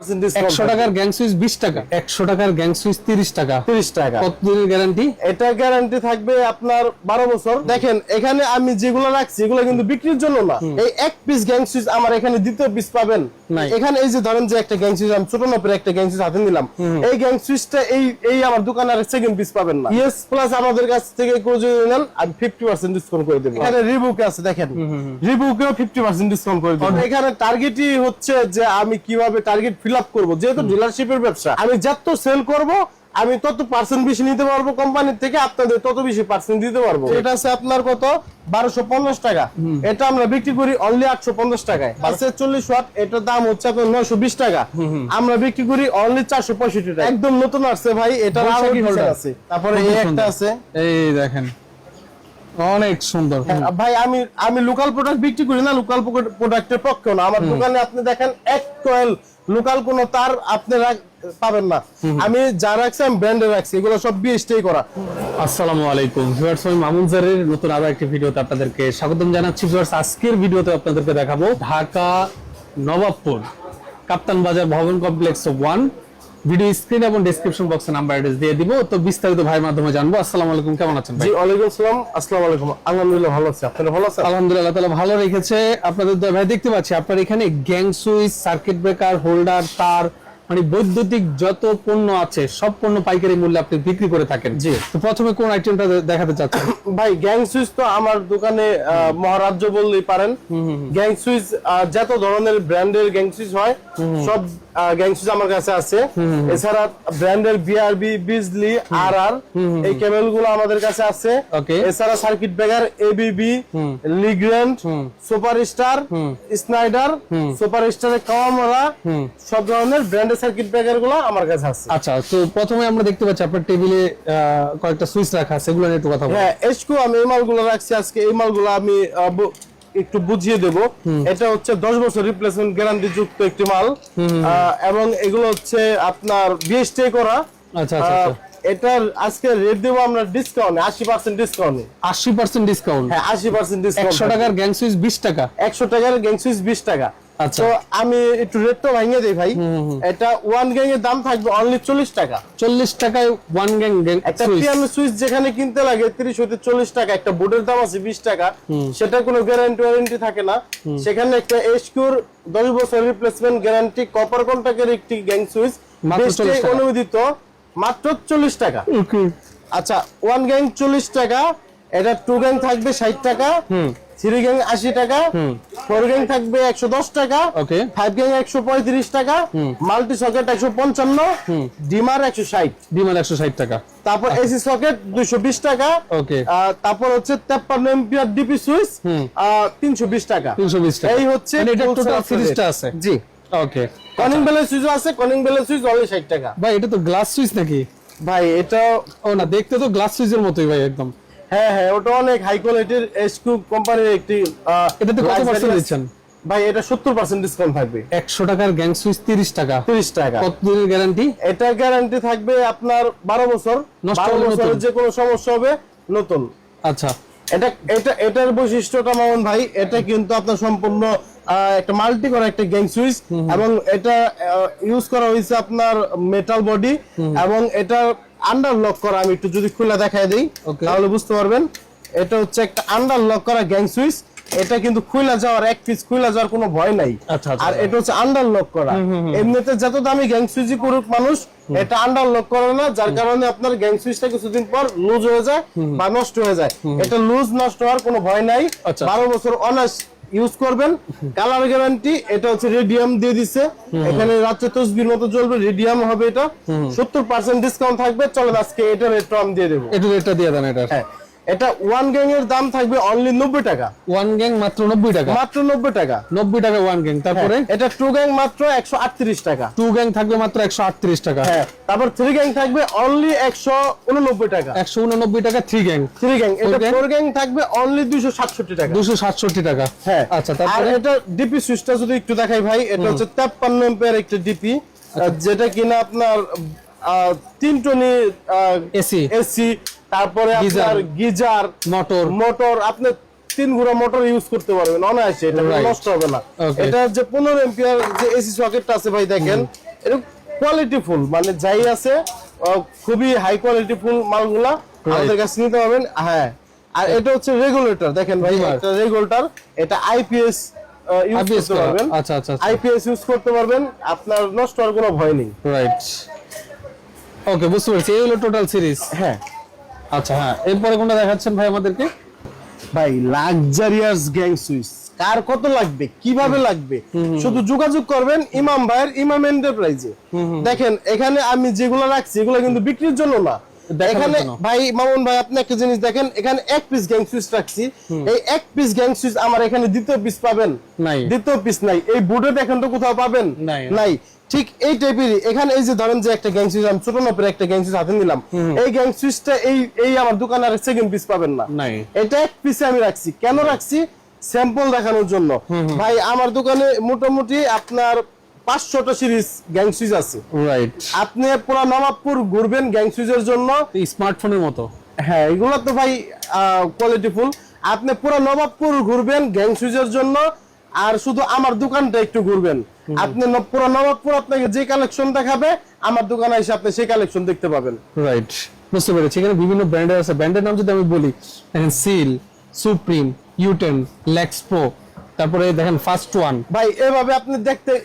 50% discount. 100 টাকার gang switch 20 টাকা, 100 টাকার গ্যাং সুইচ 30 টাকা। 30 টাকা। কতদিনের গ্যারান্টি? এটা গ্যারান্টি থাকবে আপনার 12 বছর। দেখেন এখানে আমি যেগুলো রাখছি এগুলো কিন্তু বিক্রির জন্য না। এই এক পিস গ্যাং সুইচ আমার এখানে দ্বিতীয় পিস পাবেন না। এখানে এই যে ধরেন যে একটা গ্যাং সুইচ আমি ছোট মাপের একটা গ্যাং সুইচ হাতে নিলাম, এই গ্যাং সুইচটা এই আমার দোকানে আর সেকেন্ড পিস পাবেন না। ইএস প্লাস আমাদের কাছ থেকে কোজিনাল আমি 50% ডিসকাউন্ট করে দেব। এখানে রিবুক আছে, দেখেন রিবুকেও 50% ডিসকাউন্ট করে দেব। এখানে টার্গেটই হচ্ছে যে আমি কিভাবে টার্গেট ফিল আপ করব। যেহেতু ডিলারশিপের ব্যবসা, আমি যত সেল করব আমি তত পার্সেন্ট বেশি নিতে পারবো কোম্পানির থেকে, আপনাদের তত বেশি পার্সেন্ট দিতে পারবো। এটা আছে আপনার কত 1250 টাকা, এটা আমরা বিক্রি করি অনলি 850 টাকায়। আছে 40 ওয়াট, এটার দাম হচ্ছে আপনার 920 টাকা, আমরা বিক্রি করি অনলি 465 টাকা। একদম নতুন আসছে ভাই, এটা আছে। তারপরে এই একটা আছে, এই দেখেন অনেক সুন্দর। ভাই আমি লোকাল প্রোডাক্ট বিক্রি করি না, লোকাল প্রোডাক্টের পক্ষে না। আমার দোকানে আপনি দেখেন এক কয়েল লোকাল কোন তার আপনি পাবেন না। আমি যা রাখছি আমি ব্র্যান্ডে রাখছি, এগুলো সব বিএসটি করা। আসসালামু আলাইকুম ভিউয়ার্স, আমি মামুন জারের নতুন আরো একটি ভিডিওতে আপনাদেরকে স্বাগতম জানাচ্ছি। ভিউয়ার্স, আজকের ভিডিওতে আপনাদেরকে দেখাবো ঢাকা নবাবপুর কাপ্তান বাজার ভবন কমপ্লেক্স 1। ভিডিও স্ক্রিন এবং ডেসক্রিপশন বক্সে নাম্বার অ্যাড্রেস দিয়ে দিব, তো বিস্তারিত ভাইয়ের মাধ্যমে জানবো। আসসালামু আলাইকুম, কেমন আছেন ভাই? জি ওয়ালাইকুম আসসালাম। আসসালামু আলাইকুম। আলহামদুলিল্লাহ ভালো আছি, আপনি ভালো আছেন? আলহামদুলিল্লাহ, তাআলা ভালো রেখেছে। আপনাদের ভাই দেখতে পাচ্ছি আপনার এখানে gang switch, circuit breaker, holder, তার, মানে বৈদ্যুতিক যত পণ্য আছে সব পণ্য পাইকারি মূল্যে আপনি বিক্রি করে থাকেন। জি। তো প্রথমে কোন আইটেমটা দেখাতে চাচ্ছেন? ভাই গ্যাং সুইচ তো আমার দোকানে মহারাজ্য বললেই পারেন। গ্যাং সুইচ যত ধরনের ব্র্যান্ডের গ্যাং সুইচ হয় সব গ্যাং সুইচ আমার কাছে আছে। এছাড়া ব্র্যান্ডের বিআরবি, বিজলি, আরআর এই কেবল গুলো আমাদের কাছে আছে। এছাড়া circuit breaker, ABB, Legrand, Superstar, Schneider, সুপারস্টারের কাওয়ামোরা, সব ধরনের ব্র্যান্ডের সার্কিট ব্রেকার গুলো আমার কাছে আছে। আচ্ছা, তো প্রথমে আমরা দেখতে পাচ্ছি আপনার টেবিলে কয়েকটা সুইচ রাখা আছে, এগুলো নিয়ে একটু কথা বলুন। হ্যাঁ, এসকো আমি এই মালগুলো রাখছি। আজকে এই মালগুলো আমি একটু বুঝিয়ে দেব। এটা হচ্ছে 10 বছর রিপ্লেসমেন্ট গ্যারান্টি যুক্ত একটি মাল, এবং এগুলো হচ্ছে আপনার বিএসটি করা। আচ্ছা আচ্ছা, এটার আজকে রেট দেব আমরা ডিসকাউন্টে 80% ডিসকাউন্টে। 80% ডিসকাউন্ট? হ্যাঁ 80% ডিসকাউন্ট। 100 টাকার গ্যাং সুইচ 20 টাকা? 100 টাকার গ্যাং সুইচ 20 টাকা। আচ্ছা, তো আমি একটু রেটটা ভাঙিয়ে দেই ভাই। এটা ওয়ান গ্যাং এর দাম থাকবে অনলি 40 টাকা। 40 টাকায় ওয়ান গ্যাং একটা পিয়ানো সুইচ যেখানে কিনতে লাগে 30 হতে 40 টাকা, একটা বোর্ডের দাম আছে 20 টাকা, সেটা কোনো গ্যারান্টি ওয়ারেন্টি থাকে না। সেখানে একটা এসকোর 10 বছর রিপ্লেসমেন্ট গ্যারান্টি কপার কন্টাক্টের একটি গ্যাং সুইচ অনুমোদিত মাত্র 40 টাকা। আচ্ছা, ওয়ান গ্যাং 40 টাকা, এটা টু গ্যাং থাকবে 60 টাকা, 3 গ্যাং 80 টাকা, 4 গ্যাং থাকবে 110 টাকা, 5 গ্যাং 135 টাকা, মাল্টি সকেট 155, ডিমার 160, ডিমার 160 টাকা। তারপর এসি সকেট 220 টাকা। তারপর হচ্ছে 53 এম্পিয়ার ডিপি সুইচ 320 টাকা। 320 টাকা, এই হচ্ছে এটা টোটাল সিরিজটা আছে। জি ওকে। কনিং বেলের সুইচ আছে, কনিং বেলের সুইচ অনলি 60 টাকা। ভাই এটা তো গ্লাস সুইচ নাকি? ভাই এটা ও না, দেখতে তো গ্লাস সুইচের মতোই ভাই একদম। হ্যাঁ হ্যাঁ, ওটা অনেক হাই কোয়ালিটির এসকো কোম্পানির একটি। এটাতে কত পার্সেন্ট দিচ্ছেন? ভাই এটা 70% ডিসকাউন্ট থাকবে। 100 টাকার গ্যাং সুইচ 30 টাকা। 30 টাকা। কতদিনের গ্যারান্টি? এটা গ্যারান্টি থাকবে আপনার 12 বছর। 12 বছরের যে কোনো সমস্যা হবে নতুন। আচ্ছা, এটার বৈশিষ্ট্যটা মামুন ভাই, এটা কিন্তু আপনার সম্পূর্ণ একটা মাল্টি করা একটা গ্যাং সুইচ, এবং এটা ইউজ করা হয়েছে আপনার মেটাল বডি, এবং এটা আন্ডার লক করা। আমি একটু যদি খুলে দেখায় দেই তাহলে বুঝতে পারবেন। এটা হচ্ছে একটা আন্ডার লক করা গ্যাং সুইচ, এটা কিন্তু খুলে যাওয়ার, এক পিস খুলে যাওয়ার কোনো ভয় নাই। আর এটা হচ্ছে আন্ডার লক করা। এমনিতে যত দামি গ্যাং সুইচই করুক মানুষ, এটা আন্ডার লক করে না, যার কারণে আপনার গ্যাং সুইচটা কিছুদিন পর লুজ হয়ে যায় বা নষ্ট হয়ে যায়। এটা লুজ নষ্ট হওয়ার কোনো ভয় নাই। 12 বছর অনার্স ইউজ করবেন। কালার গ্যারান্টি, এটা হচ্ছে রেডিয়াম দিয়ে দিচ্ছে, এখানে রাত্রে তসবির মতো জ্বলবে, রেডিয়াম হবে। এটা 70% ডিসকাউন্ট থাকবে। চলেন আজকে এটা রেট আমি দিয়ে দেবো। এটা রেটটা দিয়ে দেন। এটা হ্যাঁ, এটা ওয়ান গ্যাং এর দাম থাকবে অনলি 90 টাকা। ওয়ান গ্যাং মাত্র 90 টাকা? মাত্র 90 টাকা। 90 টাকা ওয়ান গ্যাং। তারপরে এটা টু গ্যাং মাত্র 138 টাকা। টু গ্যাং থাকবে মাত্র 138 টাকা। হ্যাঁ, তারপর 3 গ্যাং থাকবে অনলি 189 টাকা। 189 টাকা 3 গ্যাং। 3 গ্যাং। এটা 4 গ্যাং থাকবে অনলি 267 টাকা। 267 টাকা। হ্যাঁ। আচ্ছা, তারপরে এটা ডিপি সুইচটা যদি একটু দেখাই ভাই, এটা হচ্ছে 53 এম্পিয়ার একটা ডিপি, যেটা কিনা আপনার 3 টনি এসি, তারপরে আপনার গিজার, মোটর আপনি 3 ঘোড়া মোটর ইউজ করতে পারবেন অনায়াসে, এটা নষ্ট হবে না। এটা যে 15 এম্পিয়ার যে এসি সকেটটা আছে ভাই, দেখেন এটা কোয়ালিটি ফুল, মানে যাই আছে খুবই হাই কোয়ালিটি ফুল মালগুলা আমাদের কাছে নিতে পারবেন। হ্যাঁ, আর এটা হচ্ছে রেগুলেটর, দেখেন ভাই একটা রেগুলেটর, এটা আইপিএস ইউজ করতে পারবেন। আচ্ছা আচ্ছা, আইপিএস ইউজ করতে পারবেন, আপনার নষ্ট হওয়ার কোনো ভয় নেই। রাইট, ওকে, বুঝতে পেরেছি। এই হলো টোটাল সিরিজ। হ্যাঁ, আচ্ছা, হ্যাঁ, এরপরে কোনটা দেখাচ্ছেন ভাই আমাদেরকে? ভাই লাক্সারিয়াস গ্যাং সুইচ, কার কত লাগবে, কিভাবে লাগবে, শুধু যোগাযোগ করবেন ইমাম ভাইয়ের, ইমাম এন্টারপ্রাইজে। দেখেন এখানে আমি যেগুলো রাখছি এগুলো কিন্তু বিক্রির জন্য না, এখানে ভাই মামুন ভাই আপনি একটা জিনিস দেখেন, এখানে এক পিস গ্যাং সুইচ রাখছি, এই এক পিস গ্যাং সুইচ আমার এখানে দ্বিতীয় পিস পাবেন নাই, দ্বিতীয় পিস নাই, এই বোর্ডে দেখেন তো কোথাও পাবেন নাই। ঠিক এই টাইপেরই এখানে এই যে ধরেন যে একটা গ্যাং সুইচ আমি ছোট মাপের একটা গ্যাং সুইচ হাতে নিলাম, এই গ্যাং সুইচটা এই আমার দোকানে আর সেকেন্ড পিস পাবেন না, এটা এক পিসে আমি রাখছি। কেন রাখছি? স্যাম্পল দেখানোর জন্য। ভাই আমার দোকানে মোটামুটি আপনার 500টা সিরিজ গ্যাং সুইচ আছে। রাইট, আপনি পুরো নবাবপুর ঘুরবেন গ্যাং সুইচের জন্য, স্মার্টফোনের মতো। হ্যাঁ, এগুলো তো ভাই কোয়ালিটি ফুল। আপনি পুরো নবাবপুর ঘুরবেন গ্যাং সুইচের জন্য, আর শুধু আমার দোকানটা একটু ঘুরবেন, আপনি পুরো নবাবপুর আপনাকে যে কালেকশন দেখাবে আমার দোকানে এসে আপনি সেই কালেকশন দেখতে পাবেন। রাইট, বুঝতে পেরেছি। এখানে বিভিন্ন ব্র্যান্ডের আছে। ব্র্যান্ডের নাম যদি আমি বলি, দেখেন সিল, সুপ্রিম, ইউটেন, লেক্সপো, তারপরে দেখেন ফার্স্ট ওয়ান। ভাই এভাবে আপনি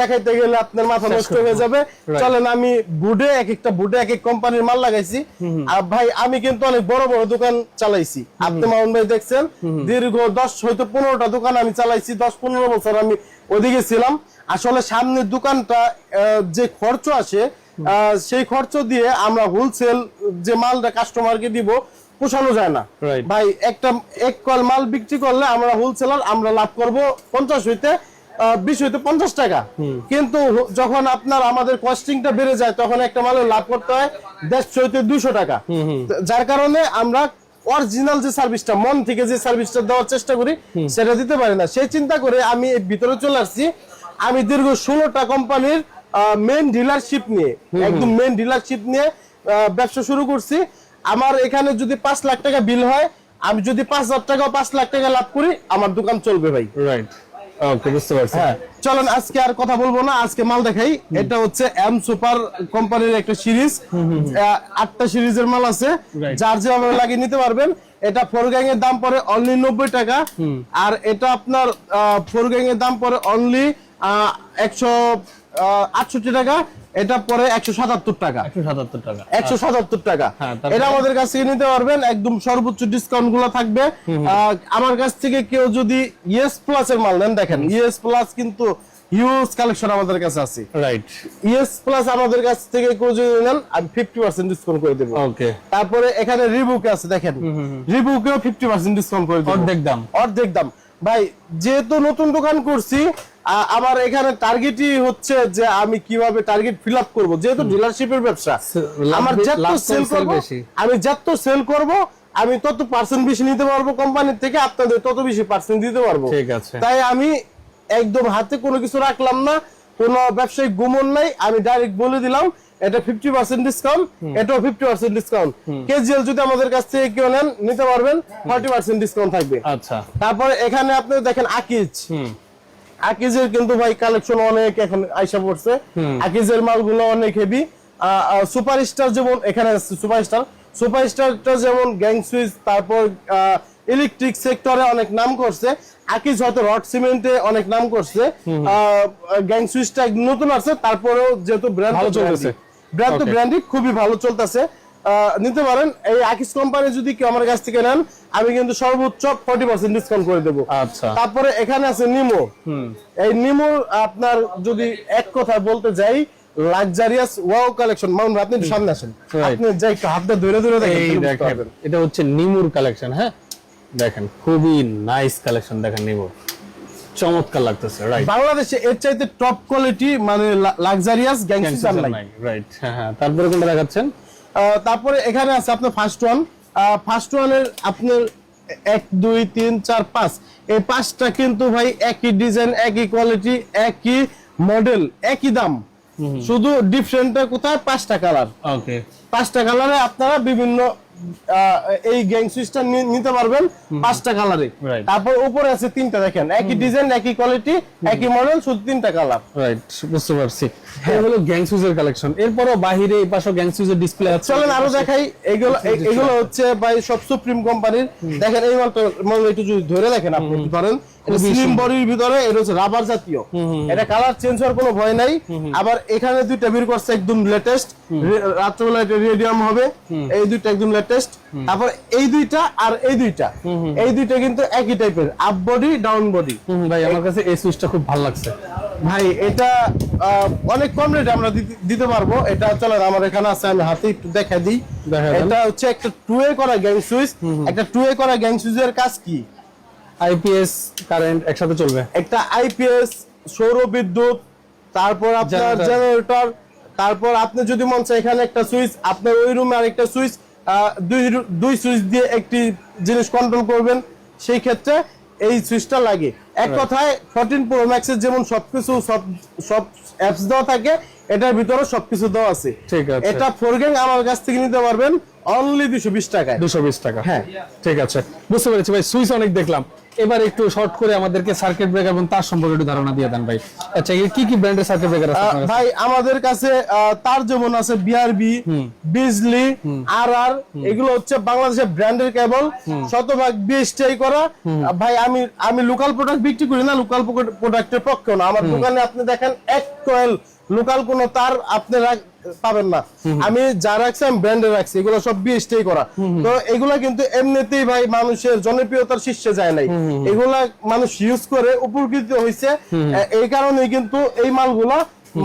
দেখাইতে গেলে আপনার মাথা নষ্ট হয়ে যাবে। চলেন আমি বুডে এক একটা বুডে এক এক কোম্পানির মাল লাগাইছি। আর ভাই আমি কিন্তু অনেক বড় বড় দোকান চালাইছি, আপনি মামুন ভাই দেখছেন দীর্ঘ 10 হয়তো 15টা দোকান আমি চালাইছি, 10-15 বছর আমি ওদিকে ছিলাম। আসলে সামনের দোকানটা যে খরচ আসে সেই খরচ দিয়ে আমরা হোলসেল যে মালটা কাস্টমারকে দিব পোষানো যায় না। ভাই এক কল মাল বিক্রি করলে আমরা হোলসেলার, আমরা লাভ করব 50 হইতে 20 হইতে 50 টাকা, কিন্তু যখন আপনার আমাদের কস্টিংটা বেড়ে যায় তখন একটা মালের লাভ করতে হয় 150 হইতে 200 টাকা। যার কারণে আমরা অরিজিনাল যে সার্ভিসটা, মন থেকে যে সার্ভিসটা দেওয়ার চেষ্টা করি সেটা দিতে পারি না। সেই চিন্তা করে আমি ভিতরে চলে আসছি। আমি দীর্ঘ 16টা কোম্পানির মেন ডিলারশিপ নিয়ে, একদম মেন ডিলারশিপ নিয়ে ব্যবসা শুরু করছি। আমার এখানে যদি 5 লাখ টাকা বিল হয়, আমি যদি 5,000 টাকা 5 লাখ টাকা লাভ করি, আমার দোকান চলবে ভাই। রাইট, ওকে, বুঝতে পারছি। হ্যাঁ, চলেন আজকে আর কথা বলবো না, আজকে মাল দেখাই। এটা হচ্ছে এম সুপার কোম্পানির একটা সিরিজ, 8টা সিরিজের মাল আছে, যার যেভাবে লাগিয়ে নিতে পারবেন। এটা 4 গ্যাং এর দাম পড়ে অনলি 90 টাকা, আর এটা আপনার 4 গ্যাং এর দাম পড়ে অনলি 168 টাকা। এটা পরে 177 টাকা। 177 টাকা। এটা আমাদের কাছ থেকে নিতে পারবেন, একদম সর্বোচ্চ ডিসকাউন্ট গুলো থাকবে। আমার কাছ থেকে কেউ যদি ইএস প্লাস এর মাল নেন, দেখেন ইএস প্লাস কিন্তু হিউজ কালেকশন আমাদের কাছে আছে। রাইট, ইএস প্লাস আমাদের কাছ থেকে কেউ যদি নেন আমি 50% ডিসকাউন্ট করে দেব। ওকে, তারপরে এখানে রিবুক আছে, দেখেন রিবুকেও 50% ডিসকাউন্ট করে দেব, অর্ধেক দাম। ভাই যেহেতু নতুন দোকান করছি, আমার এখানে টার্গেটই হচ্ছে যে আমি কিভাবে টার্গেট ফিল আপ করবো, যেহেতু ডিলারশিপের ব্যবসা, আমার যত সেল করব আমি তত পার্সেন্ট বেশি নিতে পারবো কোম্পানির থেকে, আপনাদের তত বেশি পার্সেন্ট দিতে পারবো। ঠিক আছে, তাই আমি একদম হাতে কোনো কিছু রাখলাম না, কোনো ব্যবসায়িক গুমন নাই, আমি ডাইরেক্ট বলে দিলাম এটা 50% ডিসকাউন্ট, এটাও 50% ডিসকাউন্ট। কেজিএল যদি আমাদের কাছ থেকে কেউ নেন নিতে পারবেন, 40% ডিসকাউন্ট থাকবে। আচ্ছা, তারপরে এখানে আপনি দেখেন আকিজের কিন্তু ভাই কালেকশন অনেক এখন আইসা পড়ছে। আকিজের মালগুলো অনেক হেভি। সুপারস্টার যেমন এখানে আছে, সুপারস্টারটা যেমন গ্যাং সুইচ, তারপর ইলেকট্রিক সেক্টরে অনেক নাম করছে। আকিজ হয়তো রড সিমেন্টে অনেক নাম করছে। গ্যাং সুইচটা নতুন আছে, তারপরেও যেহেতু ব্র্যান্ড ভালো চলতেছে, ব্র্যান্ডই খুবই ভালো চলতেছে, নিতে পারেন। এই আকিজ কোম্পানি যদি কেউ আমার কাছ থেকে নেন, আমি কিন্তু সর্বোচ্চ 40% ডিসকাউন্ট করে দেবো। আচ্ছা, তারপরে এখানে আছে নিমো। এই নিমো আপনার যদি এক কথা বলতে যাই, লাক্সারিয়াস ওয়াও কালেকশন। মামুন আপনি একটু সামনে আসেন, আপনি যাই একটু হাতটা ধরে দেখেন। এটা হচ্ছে নিমুর কালেকশন। হ্যাঁ, দেখেন খুবই নাইস কালেকশন, দেখেন নিমুর চমৎকার লাগতেছে। রাইট, বাংলাদেশে এর চাইতে টপ কোয়ালিটি মানে লাক্সারিয়াস গ্যাং সুইচ নাই। রাইট, হ্যাঁ, তারপরে কোনটা দেখাচ্ছেন? তারপরে এখানে আছে আপনার ফার্স্ট ওয়ানের আপনার 1 2 3 4 5, এই 5টা কিন্তু ভাই একই ডিজাইন, একই কোয়ালিটি, একই মডেল, একই দাম, শুধু ডিফারেন্টটা কোথায়? 5টা কালার। ওকে, 5টা কালারে আপনারা বিভিন্ন এই গ্যাং সুইচটা নিতে পারবেন 5টা কালারে। তারপর উপরে আছে 3টা, দেখেন একই ডিজাইন, একই কোয়ালিটি, একই মডেল, শুধু 3টা কালার। রাইট, বুঝতে পারছি। এই হলো গ্যাং সুইচের কালেকশন। এরপরও বাহিরে এই পাশে গ্যাং সুইচের ডিসপ্লে আছে। চলেন আরো দেখাই। এগুলো হচ্ছে ভাই সব সুপ্রিম কোম্পানির। দেখেন এই মালটা একটু যদি ধরে দেখেন, আপনি একটু ধরেন, এটা স্লিম বডির ভিতরে, এটা হচ্ছে রাবার জাতীয়, এটা কালার চেঞ্জ হওয়ার কোনো ভয় নাই। আবার এখানে দুইটা বের করছে একদম লেটেস্ট, রাত্রবেলা এটা রেডিয়াম হবে, এই দুইটা একদম লেটেস্ট। তারপর এই দুইটা আর এই দুইটা কিন্তু একই টাইপের, আপ বডি ডাউন বডি। ভাই আমার কাছে এই সুইচটা খুব ভালো লাগছে ভাই, এটা অনেক কম রেটে আমরা দিতে পারবো। এটা চলেন আমার এখানে আছে, আমি হাতে একটু দেখা দিই। এটা হচ্ছে একটা 2A করা গ্যাং সুইচ। একটা 2A করা গ্যাং সুইচের কাজ কি? আইপিএস কারেন্ট একসাথে চলবে। একটা আইপিএস, সৌর বিদ্যুৎ, তারপর আপনার জেনারেটর, তারপর আপনি যদি মন চায় এখানে একটা সুইচ, আপনার ওই রুমে আরেকটা সুইচ, দুই সুইচ দিয়ে একটি জিনিস কন্ট্রোল করবেন, সেই ক্ষেত্রে এই সুইচটা লাগে। এক কথায় 14 Pro Max এর যেমন সবকিছু সব অ্যাপস দেওয়া থাকে, এটার ভিতরে সবকিছু দেওয়া আছে। ঠিক আছে, এটা 4 গ্যাং আমার কাছ থেকে নিতে পারবেন অনলি 220 টাকায়। 220 টাকা, হ্যাঁ ঠিক আছে, বুঝতে পেরেছি ভাই। সুইচ অনেক দেখলাম, এবার একটু শর্ট করে আমাদেরকে সার্কিট ব্রেকার এবং তার সম্পর্কে একটু ধারণা দিয়ে দেন ভাই। আচ্ছা, কি কি ব্র্যান্ডের সার্কিট ব্রেকার আছে আপনার কাছে? ভাই আমাদের কাছে তার যেমন আছে বিআরবি, বিজলি, আরআর, এগুলো হচ্ছে বাংলাদেশের ব্র্যান্ডের কেবল, শতভাগ বিএসটিআই করা। ভাই আমি লোকাল প্রোডাক্ট বিক্রি করি না, লোকাল প্রোডাক্টের পক্ষে না। আমার দোকানে আপনি দেখেন এক কয়েল লোকাল কোন তার আপনি পাবেন না। আমি যা রাখছি আমি ব্র্যান্ডে রাখছি, এগুলো সব বিএসটিআই করা। তো এগুলা কিন্তু এমনিতেই ভাই মানুষের জনপ্রিয়তার শীর্ষে যায় নাই, এগুলা মানুষ ইউজ করে উপকৃত হয়েছে। এই কারণে কিন্তু এই মালগুলা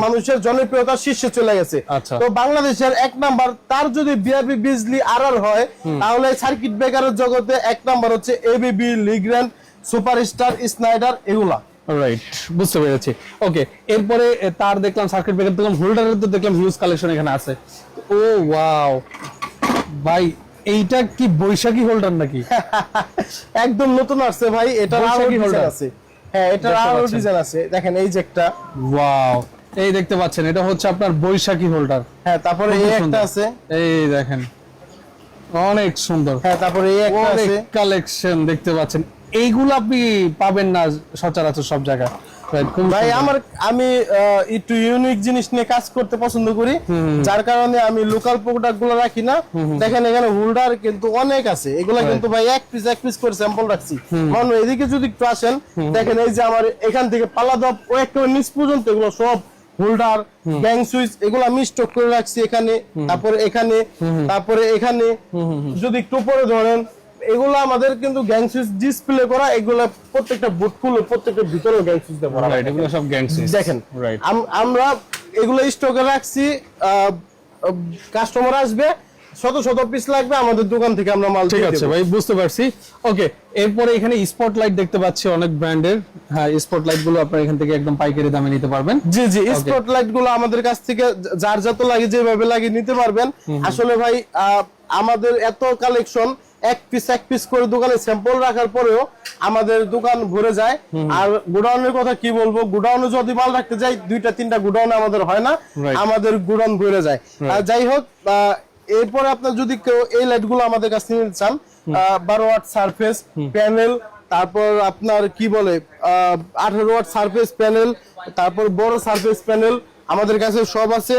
মানুষের জনপ্রিয়তার শীর্ষে চলে গেছে। তো বাংলাদেশের এক নাম্বার তার যদি বিআরবি, বিজলি, আরআর হয়, তাহলে সার্কিট ব্রেকারের জগতে এক নাম্বার হচ্ছে এবিবি, লিগ্র্যান্ড, সুপারস্টার, স্নাইডার, এগুলা। রাইট, বুঝতে পেরেছি। ওকে, এরপরে তার দেখলাম, সার্কিট ব্রেকার দেখলাম, হোল্ডারের তো দেখলাম হিউজ কালেকশন এখানে আছে। ও ওয়াও ভাই, এইটা কি বৈশাখী হোল্ডার নাকি? একদম নতুন আসছে ভাই, এটা বৈশাখী হোল্ডার আছে। হ্যাঁ, এটা আরো ডিজাইন আছে, দেখেন এই যে একটা। ওয়াও, এই দেখতে পাচ্ছেন, এটা হচ্ছে আপনার বৈশাখী হোল্ডার। হ্যাঁ, তারপরে এই একটা আছে, এই দেখেন অনেক সুন্দর। হ্যাঁ, তারপরে এই একটা আছে, কালেকশন দেখতে পাচ্ছেন। এইগুলো আপনি পাবেন না সচরাচর সব জায়গায় ভাই। আমি একটু ইউনিক জিনিস নিয়ে কাজ করতে পছন্দ করি, যার কারণে আমি লোকাল প্রোডাক্ট গুলো রাখি না। দেখেন এখানে হোল্ডার কিন্তু অনেক আছে, এগুলা কিন্তু ভাই এক পিস করে স্যাম্পল রাখছি। মানুষ এদিকে যদি একটু আসেন, দেখেন এই যে আমার এখান থেকে পাল্লা দপ ও একেবারে নিচ পর্যন্ত এগুলো সব হোল্ডার, গ্যাং সুইচ, এগুলো আমি স্টক করে রাখছি এখানে। তারপরে এখানে যদি একটু পরে ধরেন, এগুলো আমাদের কিন্তু গ্যাং সুইচ ডিসপ্লে করা, এগুলো প্রত্যেকটা বুট খুলে প্রত্যেকটা ভিতরে গ্যাং সুইচ দেওয়া। রাইট, এগুলো সব গ্যাং সুইচ দেখেন। রাইট, আমরা এগুলো স্টকে রাখছি, কাস্টমার আসবে, শত পিস লাগবে, আমাদের দোকান থেকে আমরা মাল। ঠিক আছে ভাই, বুঝতে পারছি। ওকে, এরপরে এখানে স্পটলাইট দেখতে পাচ্ছি অনেক ব্র্যান্ডের। হ্যাঁ, স্পটলাইট গুলো আপনারা এখান থেকে একদম পাইকারি দামে নিতে পারবেন। জি, স্পটলাইট গুলো আমাদের কাছ থেকে যার যত লাগে যেভাবে লাগে নিতে পারবেন। আসলে ভাই আমাদের এত কালেকশন, এক পিস করে দোকানে স্যাম্পল রাখার পরেও আমাদের দোকান ভরে যায়। আর গোডাউনের কথা কি বলবো, গোডাউনে যদি মাল রাখতে যাই 2-3টা গোডাউন আমাদের হয় না, আমাদের গোডাউন ভরে যায়। যাই হোক, এরপরে আপনার যদি কেউ এই লাইট গুলো আমাদের কাছে নিতে চান, 12 ওয়াট সারফেস প্যানেল, তারপর আপনার কি বলে 18 ওয়াট সারফেস প্যানেল, তারপর বড় সারফেস প্যানেল আমাদের কাছে সব আছে।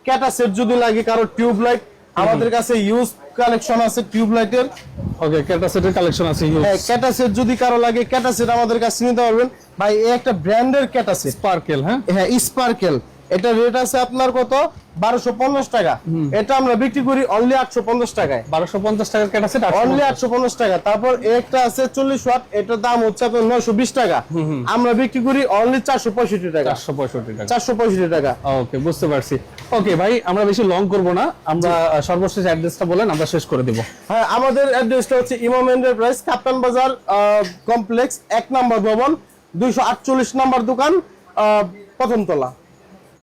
ক্যাটা সেট যদি লাগে কারো, টিউব লাইট আমাদের কাছে ইউজ কালেকশন আছে টিউব লাইটের। ওকে, ক্যাটা সেটের কালেকশন আছে ইউজ। হ্যাঁ, ক্যাটা সেট যদি কারো লাগে, ক্যাটা সেট আমাদের কাছে নিতে পারবেন ভাই। এই একটা ব্র্যান্ডের ক্যাটা সেট, স্পার্কেল। হ্যাঁ, স্পার্কেল, এটা রেট আছে আপনার কত, 1250 টাকা। এটা আমরা বিক্রি করি অনলি 850 টাকায়। 1250 টাকার ক্যাটা সেট অনলি 850 টাকা। তারপর একটা আছে 40 ওয়াট, এটার দাম হচ্ছে আপনার 920 টাকা, আমরা বিক্রি করি অনলি 465 টাকা। 465 টাকা। ওকে, বুঝতে পারছি। ওকে ভাই, আমরা বেশি লং করব না, আমরা সর্বশেষ অ্যাড্রেসটা বলেন, আমরা শেষ করে দেব। হ্যাঁ, আমাদের অ্যাড্রেসটা হচ্ছে ইমাম এন্টারপ্রাইজ, কাপ্তান বাজার কমপ্লেক্স, 1 নম্বর ভবন, 248 নম্বর দোকান, প্রথম তলা।